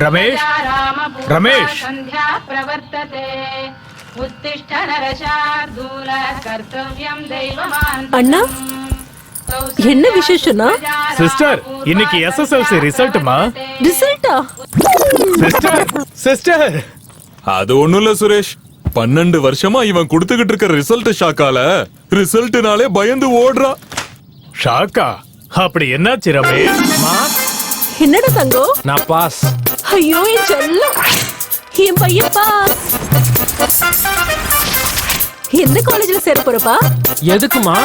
ரமேஷ் ரமேஷ் அண்ணா என்ன விசேஷம்னா? சிஸ்டர் இன்னைக்கு SSLC ரிசல்ட்மா. ரிசல்ட்டா? Sister sister அது ஒண்ணும் இல்ல சுரேஷ், 12 வருஷமா இவன் கொடுத்துக்கிட்டு இருக்க ரிசல்ட் ஷாக்கால ரிசல்ட்னாலே பயந்து ஓடுறா. ஷாக்கா? அப்படி என்னாச்சு ரமேஷ்? என்னடா தங்கம்? நான் பாஸ். ஐயோ என் செல்லம், என் பையன் பாஸ். எந்த காலேஜ்ல சேர போறப்பா? எதுக்குமா?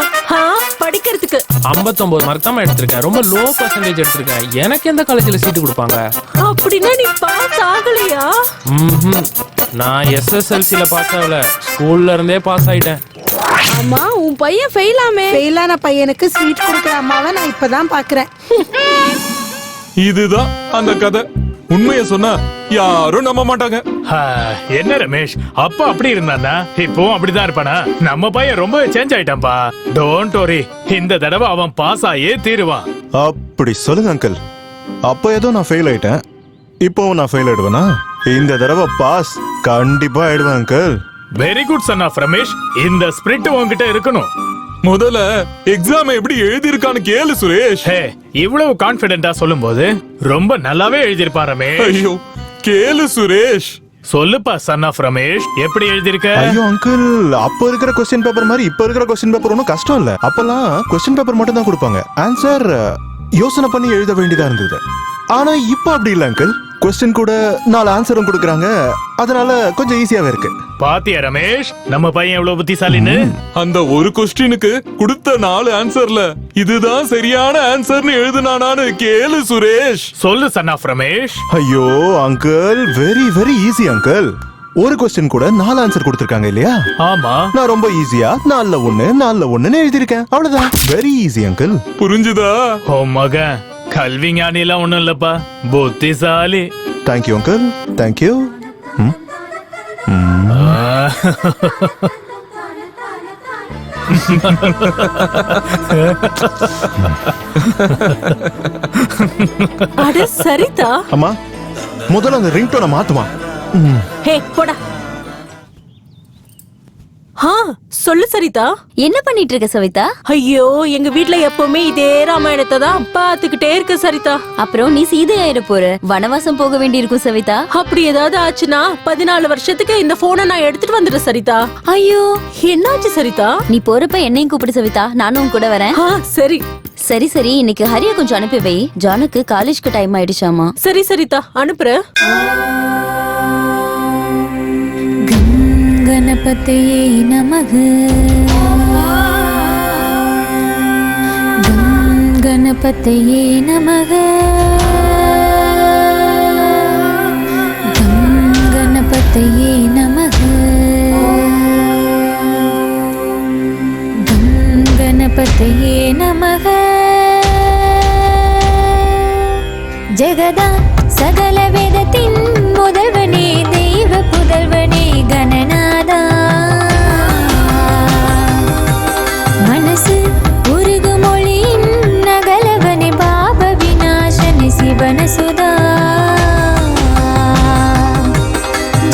படிக்கிறதுக்கு. 59 மார்க் தான் எடுத்திருக்கேன், ரொம்ப லோ பர்சன்டேஜ் எடுத்திருக்கேன். எனக்கு எந்த காலேஜ்ல சீட்டு கொடுப்பாங்க? அப்படின்னா நீ பாஸ் ஆகலையா? நான் எஸ்எஸ்எல்சில பாஸ் ஆகல, ஸ்கூல்ல இருந்தே பாஸ் ஆயிட்டேன். அம்மா உன் பையன் ஃபெயிலாமே. ஃபெயிலான பையனுக்கு ஸ்வீட் கொடுக்குற அம்மாவை நான் இப்பதான் பாக்குறேன். இதுதான் அந்த கதை. உண்மையை சொன்னா யாரும் நம்ப மாட்டாங்க. என்ன ரமேஷ், அப்பா அப்படி இருந்தானா இப்போ அப்படிதான் இருப்பானா? நம்ம பையன் ரொம்ப சேஞ்ச் ஆயிட்டான்பா. டோன்ட் வரி, இந்த தடவை அவன் பாஸ் ஆயே தீருவான். அப்படி சொல்லுங்க அங்கிள். அப்ப ஏதோ நான் ஃபெயில் ஆயிட்டேன், இப்போ நான் ஃபெயில் ஆயிடுவேனா? இந்த தடவை பாஸ் கண்டிப்பா ஆயிடுவேன் uncle. Very good son of Ramesh. இந்த ஸ்பிரிட் உன்கிட்ட இருக்கணும். முதல்ல எக்ஸாம் எப்படி எழுதிருக்கான்னு கேளு சுரேஷ். இவ்வளவு கான்பிடென்டா சொல்லும் போது ரொம்ப நல்லாவே எழுதிருப்பா ரமேஷ். ஐயோ கேளு சுரேஷ். சொல்லுப்பா சன் ஆஃப் ரமேஷ், எப்படி எழுதிருக்க? ஐயோ அங்கிள், அப்ப இருக்கிற கொஸ்டின் பேப்பர் மாதிரி இப்ப இருக்கிற கொஸ்டின் பேப்பர் ஒன்றும் கஷ்டம் இல்ல. அப்பெல்லாம் கொஸ்டின் பேப்பர் மட்டும் தான் கொடுப்பாங்க, ஆன்சர் யோசனை பண்ணி எழுத வேண்டியதா இருந்தது. ஆனா இப்ப அப்படி இல்ல அங்கிள், கொஸ்டின் கூட 4 ஆன்சரும் கொடுக்கறாங்க, அதனால கொஞ்சம் ஈஸியாவே இருக்கு. பாத்தியா ரமேஷ், நம்ம பையன் எவ்வளவு புத்திசாலின்னு? அந்த ஒரு கொஸ்டினுக்கு கொடுத்த 4 ஆன்சர்ல இதுதான் சரியான ஆன்சர்னு எழுதுனானான்னு கேளு சுரேஷ். சொல்லு சன் ஆஃப் ரமேஷ். ஐயோ uncle, very very easy uncle. ஒரு கொஸ்டின் கூட 4 ஆன்சர் கொடுத்திருக்காங்க இல்லையா? ஆமா, நான் ரொம்ப ஈஸியா 4ல 1 எழுதிருக்கேன், அவ்வளவுதான். Very easy uncle. புரிஞ்சுதா? ஓ மகன், கல்வி ஞானிலாம் ஒண்ணும் இல்லப்பா, புத்திசாலி. Thank you uncle, thank you. அட சரிதா. அம்மா முதல்ல அந்த ரிங்டோனை மாத்துமா? ஹே போடா. சொல்லு சரிதா. என்ன பண்ணிட்டு இருக்க சவிதா? ஐயோ எங்க வீட்ல எப்பவுமே இதே ராமாயணத்தை தான் பாத்துக்கிட்டே இருக்க சரிதா. அப்புறம் நீ சீதையாயிட போற, வனவாசம் போக வேண்டி இருக்கும் சவிதா. அப்படி ஏதாவது ஆச்சுன்னா 14 வருஷத்துக்கு இந்த போனை நான் எடுத்துட்டு வந்துடுறேன் சரிதா. ஐயோ என்னாச்சு சரிதா? நீ போறப்ப என்னையும் கூப்பிடு சவிதா, நானும் கூட வரேன். சரி சரி சரி, இன்னைக்கு ஹரிய கொஞ்சம் அனுப்பி வை, ஜானுக்கு காலேஜ்க்கு டைம் ஆயிடுச்சாமா. சரி சரிதா, அனுப்புறேன். गणपतये नमः, गणपतये नमः, गणपतये नमः, गणपतये नमः. जगदा सकल वेदतिन முதல்வனே, தெய்வ புதல்வனே, கணநாதா. மனசு உருகு மொழியின் நகலவனே, பாப விநாசனே, சிவன சுதா.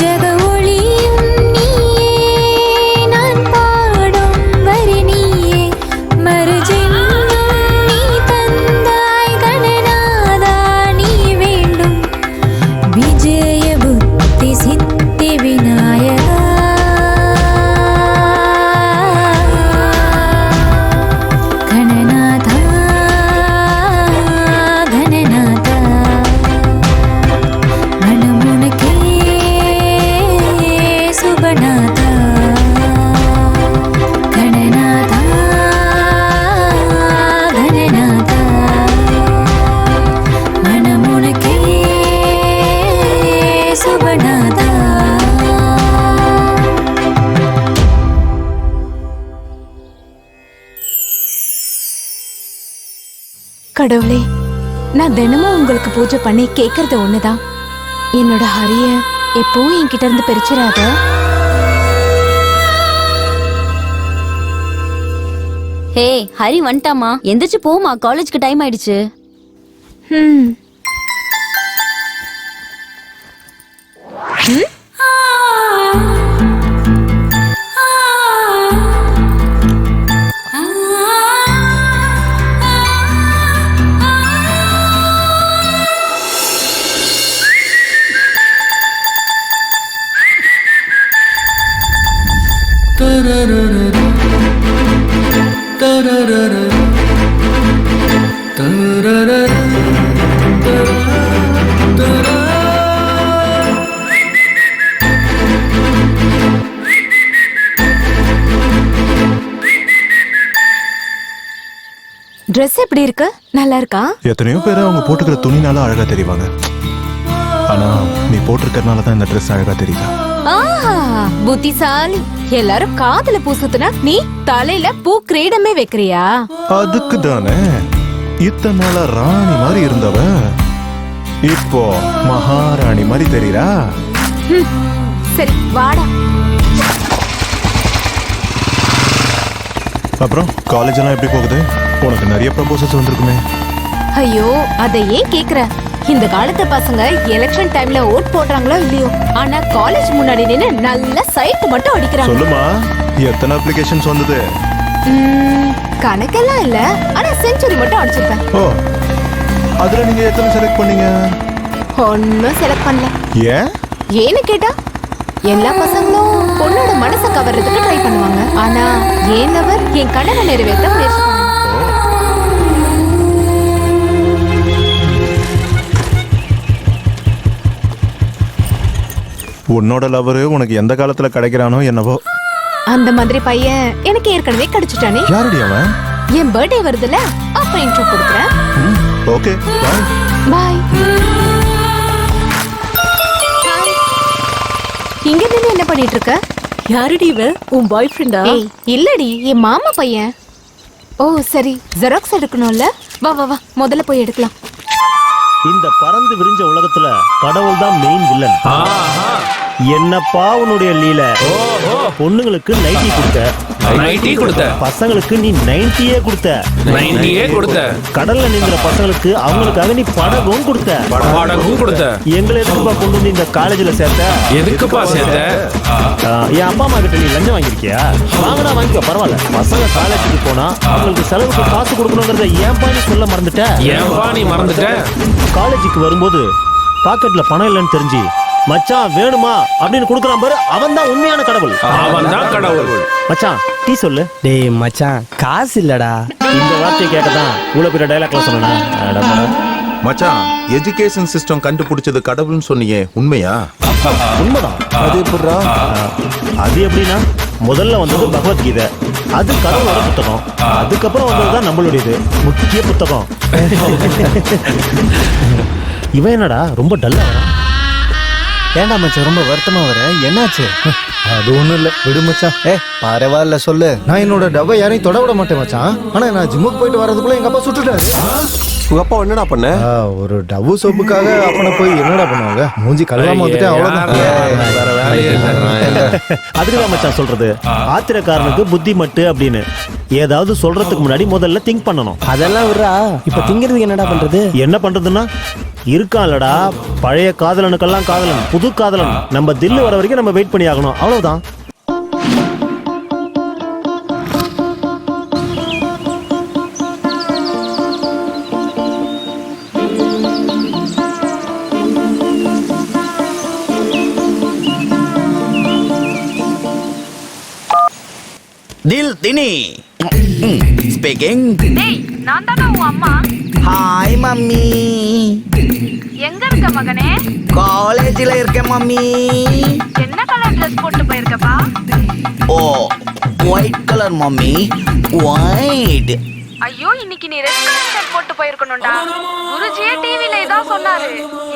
ஜக ஒளியும் நீயே, நான் பாடும் வரி நீயே, மறுஜென்மம் நீ தந்தாய் கணநாதா, நீ வேண்டும் விஜய புத்தி சித்தி விநாயகா. கணநாதா கணநாதா, மனமுனக்கே சுபநாதா. கணநாதா கணநாதா, மனமுனக்கே சுபநாதா. கடவுளே, நான் தினமும் உங்களுக்கு பூஜை பண்ணி கேக்குறது ஒண்ணுதான், என்னோட ஹரிய எப்பவும் என்கிட்ட இருந்து பிரிச்சிடாத. ஹே ஹரி வந்துட்டாமா, எந்திரிச்சு போமா, காலேஜ்க்கு டைம் ஆயிடுச்சு. Dress எப்படி இருக்கு? நல்லா இருக்கா? எத்தனையோ பேர் அவங்க போட்டுக்கிற துணினால அழகா தெரிவாங்க. ஆனா நீ போட்டிருக்கறனால தான் இந்த ட்ரெஸ் அழகா தெரியுதா? ஆஹா, புத்திசாலி. எல்லாரும் காதுல பூ சுத்துனா நீ தலையில பூ கிரீடமே வைக்கிறியா? அதுக்கு தானே இத்தனை நாளா ராணி மாதிரி இருந்தவ இப்போ மகாராணி மாதிரி தெரியுறா. சரி வாடா. அப்புறம் காலேஜ் எல்லாம் எப்படி போகுது? உனக்கு நிறைய ப்ரப்போசல்ஸ் வந்திருக்குமே. ஐயோ, அதை ஏன் கேக்குற? இந்த காலத்து பசங்க எலெக்ஷன் டைம்ல ஓட் போடுறாங்களோ இல்லையோ, ஆனா காலேஜ் முன்னாடி நின்னு நல்ல சைட் மட்டும் அடிக்கிறாங்க. சொல்லுமா, எத்தனை அப்ளிகேஷன்ஸ் வந்தது? கணக்கெல்லாம் இல்ல, ஆனா செஞ்சுரி மட்டும் அடிச்சிருப்பேன். ஓ, அதுல நீங்க எத்தனை செலக்ட் பண்ணீங்க? ஒன்னும் செலக்ட் பண்ணல. ஏன்? ஏன்னு கேட்டா எல்லா பசங்களும் பொண்ணோட மனசை கவர்றதுக்கு ட்ரை பண்ணுவாங்க, ஆனா என் லவர் என் கனவை நிறைவேற்ற முயற்சி பண்ணுவாங்க. உன்னோட லவரு உனக்கு எந்த காலத்துல கிடைக்கிறானோ என்னவோ. அந்த மாதிரி பையன் எனக்கு ஏற்கனவே கிடைச்சிட்டானே. யாரடி அவன்? என் பர்த்டே வருதுல, அப்ப இன்ட்ரோ கொடுக்குறேன். ஓகே, பாய். பாய். இங்க நின்னு என்ன பண்ணிட்டு இருக்க? யாருடி இவ? உன் பாய் ஃப்ரெண்டா? ஏய், இல்லடி, என் மாமா பையன். ஓ சரி, ஜெராக்ஸ் எடுக்கணும்ல. வா வா வா, முதல்ல போய் எடுக்கலாம். இந்த பறந்து விரிஞ்ச உலகத்துல கடவுள் தான் மெயின் வில்லன். என்னப்பா உன்னுடைய லீல? பொண்ணுங்களுக்கு நைட்டி கொடுத்த, நைட்டி கொடுத்த, பசங்களுக்கு நீ 90 கொடுத்த, 90 கொடுத்த, கடல்ல நீந்துற பசங்களுக்கு அவங்களுக்காக நீ படகும் கொடுத்த, படகும் கொடுத்த. எங்களை எதுக்குப்பா கொண்டு வந்து இந்த காலேஜ்ல சேர்த்த? எதுக்குப்பா சேர்த்த? என் அப்பா அம்மா கிட்ட நீ லஞ்சம் வாங்கிருக்கியா? வாங்கினா வாங்கிக்கோ, பரவாயில்ல. பசங்க காலேஜுக்கு போனா அவங்களுக்கு செலவுக்கு காசு கொடுக்கணுங்கிறத ஏன்பா நீ சொல்ல மறந்துட்ட? ஏன்பா நீ மறந்துட்ட? காலேஜுக்கு வரும்போது பாக்கெட்ல பணம் இல்லைன்னு தெரிஞ்சு மச்சான் வேணுமா அப்படின்னு கொடுக்கறான் பாரு, அவன் தான் உண்மையான கடவுள். அவன் தான் கடவுள். மச்சான் டீ சொல்லு. டேய் மச்சான், காசு இல்லடா. இந்த வார்த்தையை கேட்கதான் இவ்வளவு பெரிய டைலாக்ல சொன்னா. மச்சான், எஜுகேஷன் சிஸ்டம் கண்டுபிடிச்சது கடவுள்னு சொன்னியே, உண்மையா? உண்மைதான். அது எப்படிடா? அது எப்படின்னா, முதல்ல வந்தது பகவத்கீதை, அது கடவுளோட புத்தகம். அதுக்கப்புறம் வந்ததுதான் நம்மளுடையது முக்கிய புத்தகம். இவன் என்னடா ரொம்ப டல்லா வரான்? ஏண்டா மச்சான் ரொம்ப வருத்தமா வர? என்னாச்சு? அது ஒண்ணும் இல்ல, விடு மச்சான். பரவாயில்ல சொல்லு. நான் என்னோட டப்பை யாரையும் தொட விட மாட்டேன் மச்சான். ஆனா நான் ஜிம்முக்கு போயிட்டு வரதுக்குள்ள எங்க அப்பா சுட்டுட்டாரு. உங்க அப்பா என்னடா பண்ண? ஒரு டவு சோப்புக்காக அப்பனை போய் என்னடா பண்ணுவாங்க? மூஞ்சி கழுவாம வந்துட்டு அவ்வளவுதான். அதுக்குதான் மச்சான் சொல்றது, ஆத்திரக்காரனுக்கு புத்தி மட்டு அப்படின்னு. ஏதாவது சொல்றதுக்கு முன்னாடி முதல்ல திங்க் பண்ணணும். அதெல்லாம் விடுறா, இப்ப திங்கிறதுக்கு என்னடா பண்றது? என்ன பண்றதுன்னா, இருக்கான்லடா பழைய காதலனுக்கெல்லாம் காதலன், புது காதலன். நம்ம தில்லு வர வரைக்கும் நம்ம வெயிட் பண்ணி ஆகணும், அவ்வளவுதான். தில் தினி ஸ்பீக்கிங். டேய், நான் தான உன் அம்மா. Hi mummy. எங்க இருக்க மகனே? காலேஜ்ல இருக்கேன் மம்மி. என்ன கலர் ட்ரெஸ் போட்டு போயிருக்கப்பா? ஓ, ஒயிட் கலர் மம்மி, ஒயிட். ஐயோ, இன்னைக்கு நீ ரெட் கலர் ஷர்ட் போட்டு போயிருக்கணும்டா. குருஜியே டிவில இதான் சொன்னாரு.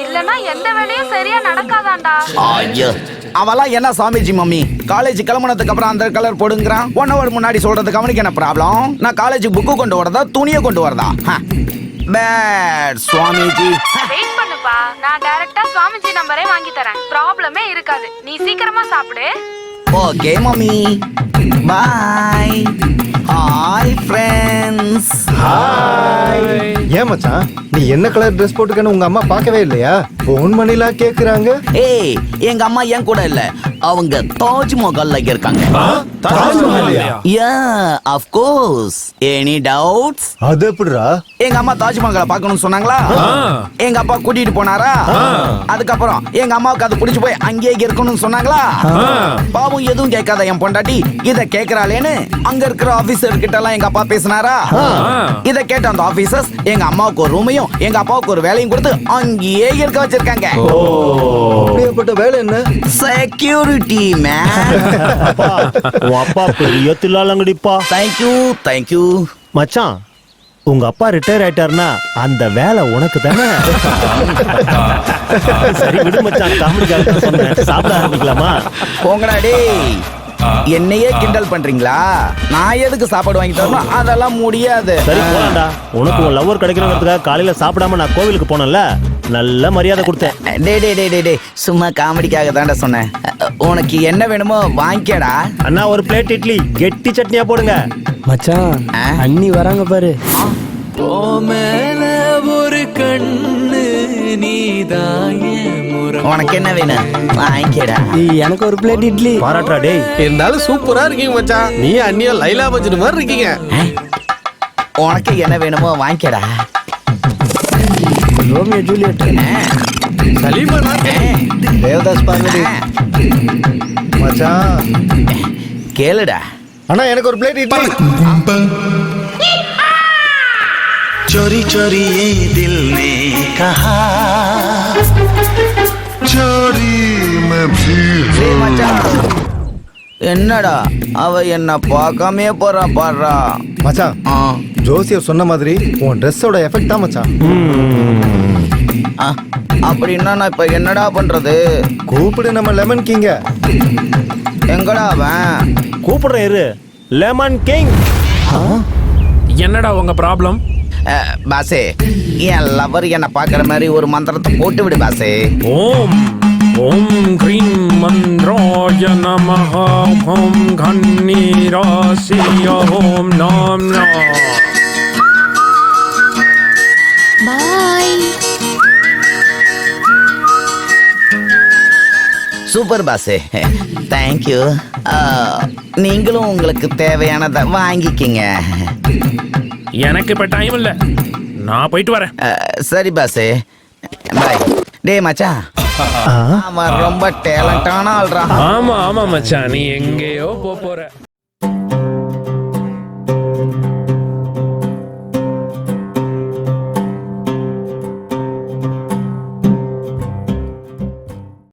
இல்லனா எந்த வேலையும் சரியா நடக்காதாண்டா. ஐயோ, அவெல்லாம் என்ன சாமிஜி மம்மி, காலேஜ் கிளம்புனதுக்கு அப்புறம் அந்த கலர் போடுங்கிறான். 1 hour முன்னாடி சொல்றதுக்கு அவனுக்கு என்ன ப்ராப்ளம்? நான் காலேஜ் புக்கு கொண்டு வரதா, துணியை கொண்டு வரதா? பேட் சுவாமிஜி. வெயிட் பண்ணுப்பா, நான் டைரக்டா சுவாமிஜி நம்பரே வாங்கி தரேன். ப்ராப்ளமே இருக்காது. நீ சீக்கிரமா சாப்பிடு. Okay mummy, bye. Hi friends. Hi. ஏன் மச்சான், நீ என்ன கலர் ட்ரெஸ் போட்டுக்கன்னு உங்க அம்மா பார்க்கவே இல்லையா? போன் பண்ணிலாம் கேக்குறாங்க. ஏய், எங்க அம்மா என் கூட இல்ல, அவங்க தாஜ்மஹால்ல இருக்காங்க. யா, ஆஃப் கோர்ஸ். Any doubts? அது எப்படிடா? எங்க அம்மா தாஜ்மஹாலை பார்க்கணும்னு சொன்னாங்களா, எங்க அப்பா கூட்டிட்டு போனாரா, அதுக்கப்புறம் எங்க அம்மாவுக்கு அது பிடிச்சு போய் அங்கேயே இருக்கணும்னு சொன்னாங்களா. பாவம் எதுவும் கேட்காத என் பொண்டாட்டி இத கேக்குறாளேன்னு அங்க இருக்கிற ஆபீசர் கிட்ட எல்லாம் எங்க அப்பா பேசினாரா. இத கேட்ட அந்த ஆபீசர்ஸ் எங்க அம்மாவுக்கு ஒரு ரூமையும் எங்க அப்பாவுக்கு ஒரு வேலையும் கொடுத்து அங்கேயே இருக்க வச்சிருக்காங்க. அப்படியேப்பட்ட வேலை என்ன? Security man. அப்பா பெரிய தில்லாலங்கடிப்பா. தேங்க்யூ தேங்க்யூ மச்சான், உங்க அப்பா ரிட்டையர் ஆயிட்டாருன்னா அந்த வேலை உனக்கு தானே. சரி விடு மச்சான், காமெடிக்காக சொன்னேன். சாப்பிட ஆரம்பிக்கலாமா? போங்கடா டேய், என்னையே கிண்டல் பண்றீங்களா? நான் எதுக்கு சாப்பாடு வாங்கி தரணும்? அதெல்லாம் முடியாது. சரி போலாம்டா. உனக்கு உன் லவ்வர் கிடைக்கணுங்கிறதுக்காக காலையில சாப்பிடாம நான் கோவிலுக்கு போனேன்ல, நல்ல மரியாதை கொடுத்தேன். டே டே டே டே டே சும்மா காமெடிக்காக தான்டா சொன்னேன். உனக்கு என்ன வேணுமோ வாங்கிக்கடா. அண்ணா ஒரு பிளேட் இட்லி கெட்டி சட்னியா போடுங்க. மச்சான் அண்ணி வராங்க பாரு. உனக்கு என்ன வேணும் வாங்கிக்கடா. எனக்கு ஒரு பிளேட் இட்லி. பாராட்டுறா டேய். இருந்தாலும் சூப்பரா இருக்கீங்க மச்சான். நீ அண்ணியும் லைலா மஜ்னு மாதிரி இருக்கீங்க. உனக்கு என்ன வேணுமோ வாங்கிக்கடா. Romeo Juliet. சலீமா தேவதாஸ் பார்வதி. மச்சான் கேளுடா. அண்ணா எனக்கு ஒரு பிளேட் இட்லி. चोरी चोरी ये दिल ने कहा चोरी में भी டேய் மச்சான், என்னடா அவ என்ன பார்க்காமே போறா பாடுறா. மச்சான் ஜோசியர் சொன்ன மாதிரி உன் ட்ரெஸ்ஸோட எஃபெக்ட் தான் மச்சான். அப்படின்னா நான் இப்ப என்னடா பண்றது? கூப்பிடு நம்ம லெமன் கிங்க. எங்கடா அவன்? கூப்பிடுறேன் இரு. Lemon king. என்னடா உங்க ப்ராப்ளம்? பாசே, என் லவர் என்ன பாக்குற மாதிரி ஒரு மந்திரத்தை போட்டு விடு பாசே. ஓம் ஓம் க்ரீம் மந்த்ராய நமஹ ஓம் கண்ணீராசிய ஓம் நாம் நாம். பாய். சூப்பர் பாசே, தேங்க்யூ. நீங்களும் உங்களுக்கு தேவையானதை வாங்கிக்கிங்க. எனக்கு இப்ப டைம் இல்ல, நான் போயிட்டு வரேன். சரி பாசே, பாய். டேய் மச்சான், அவன் ரொம்ப டேலண்டான ஆள்றா. ஆமா ஆமா மச்சான், நீ எங்கேயோ போற.